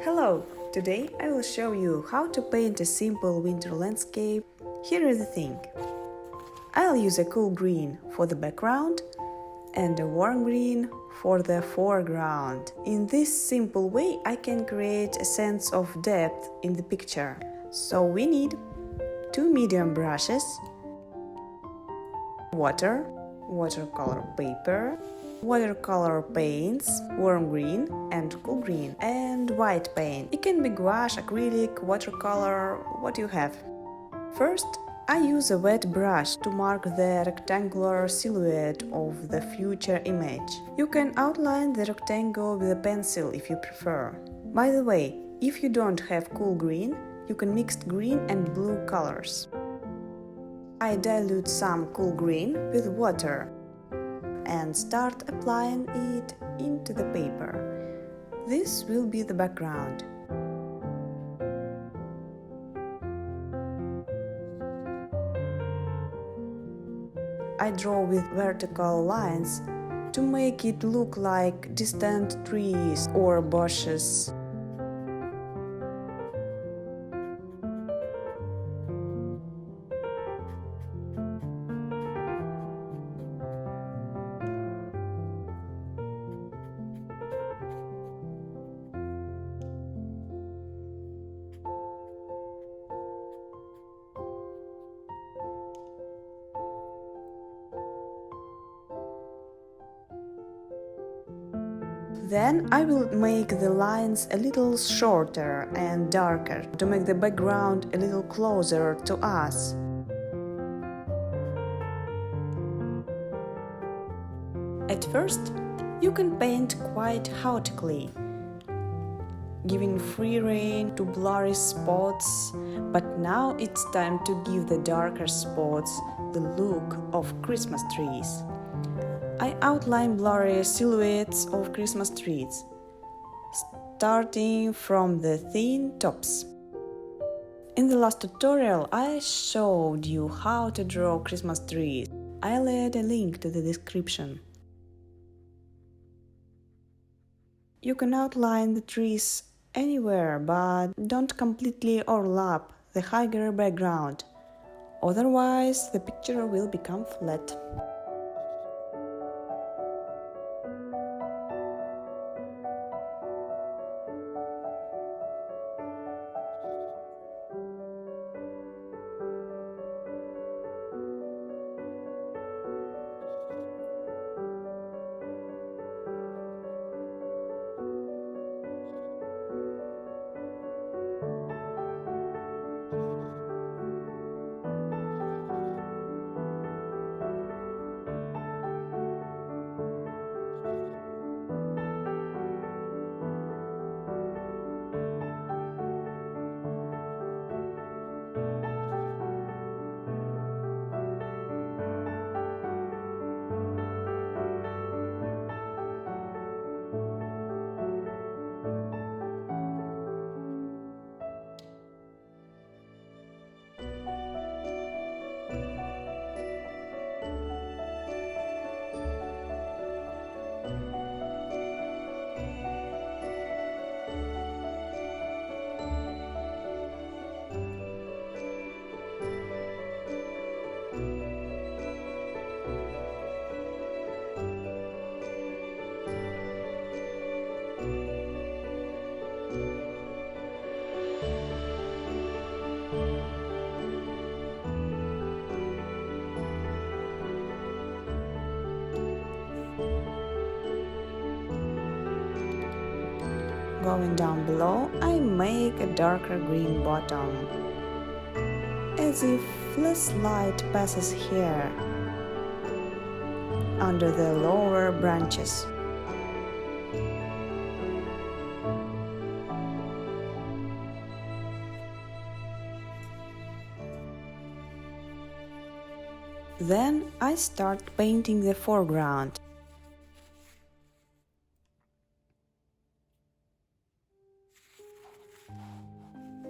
Hello! Today I will show you how to paint a simple winter landscape. Here is the thing. I'll use a cool green for the background and a warm green for the foreground. In this simple way I can create a sense of depth in the picture. So we need 2 medium brushes, watercolor paper, watercolor paints, warm green and cool green, and white paint. It can be gouache, acrylic, watercolor, what you have. First, I use a wet brush to mark the rectangular silhouette of the future image. You can outline the rectangle with a pencil if you prefer. By the way, if you don't have cool green, you can mix green and blue colors. I dilute some cool green with water and start applying it into the paper. This will be the background. I draw with vertical lines to make it look like distant trees or bushes. Then I will make the lines a little shorter and darker to make the background a little closer to us. At first, you can paint quite chaotically, giving free rein to blurry spots, but now it's time to give the darker spots the look of Christmas trees. I outline blurry silhouettes of Christmas trees, starting from the thin tops. In the last tutorial, I showed you how to draw Christmas trees. I'll add a link to the description. You can outline the trees anywhere, but don't completely overlap the higher background, otherwise the picture will become flat. Going down below, I make a darker green bottom, as if less light passes here, under the lower branches. Then I start painting the foreground.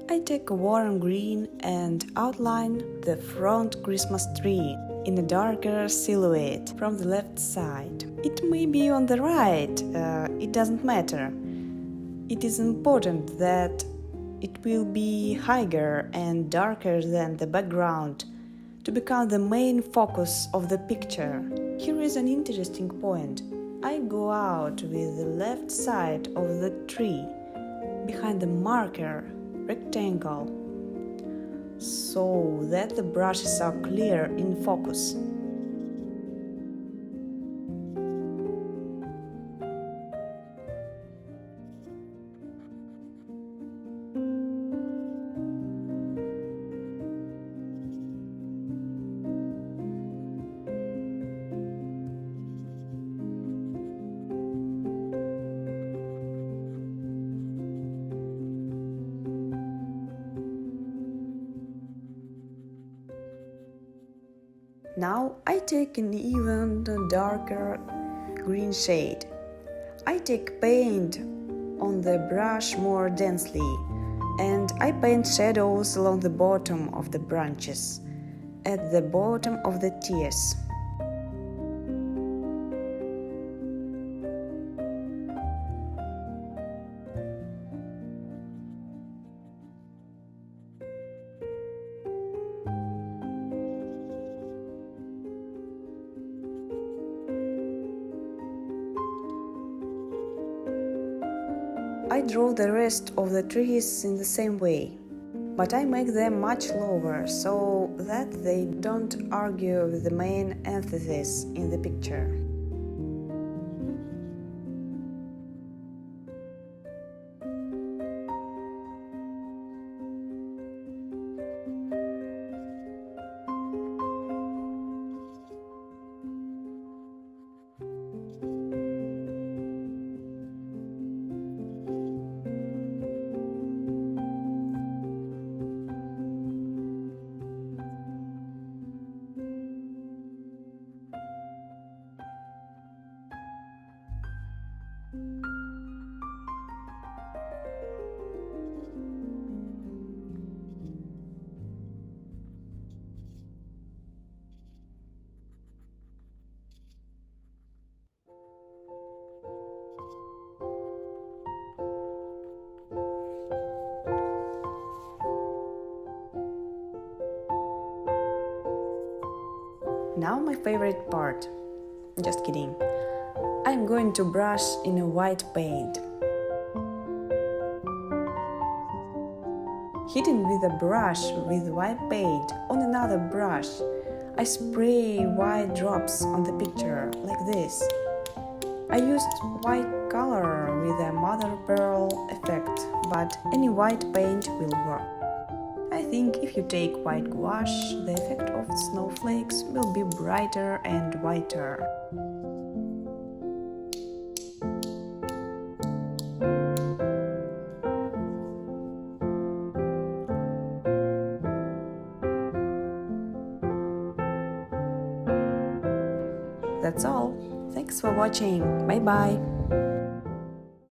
I take a warm green and outline the front Christmas tree in a darker silhouette from the left side. It may be on the right, it doesn't matter. It is important that it will be higher and darker than the background to become the main focus of the picture. Here is an interesting point. I go out with the left side of the tree, behind the marker rectangle, so that the brushes are clear in focus. Now I take an even darker green shade. I take paint on the brush more densely, and I paint shadows along the bottom of the branches, at the bottom of the tiers. I draw the rest of the trees in the same way, but I make them much lower so that they don't argue with the main emphasis in the picture. Now my favorite part. Just kidding. I'm going to brush in a white paint. Hitting with a brush with white paint on another brush, I spray white drops on the picture, like this. I used white color with a mother of pearl effect, but any white paint will work. I think if you take white gouache, the effect of snowflakes will be brighter and whiter. That's all. Thanks for watching. Bye bye.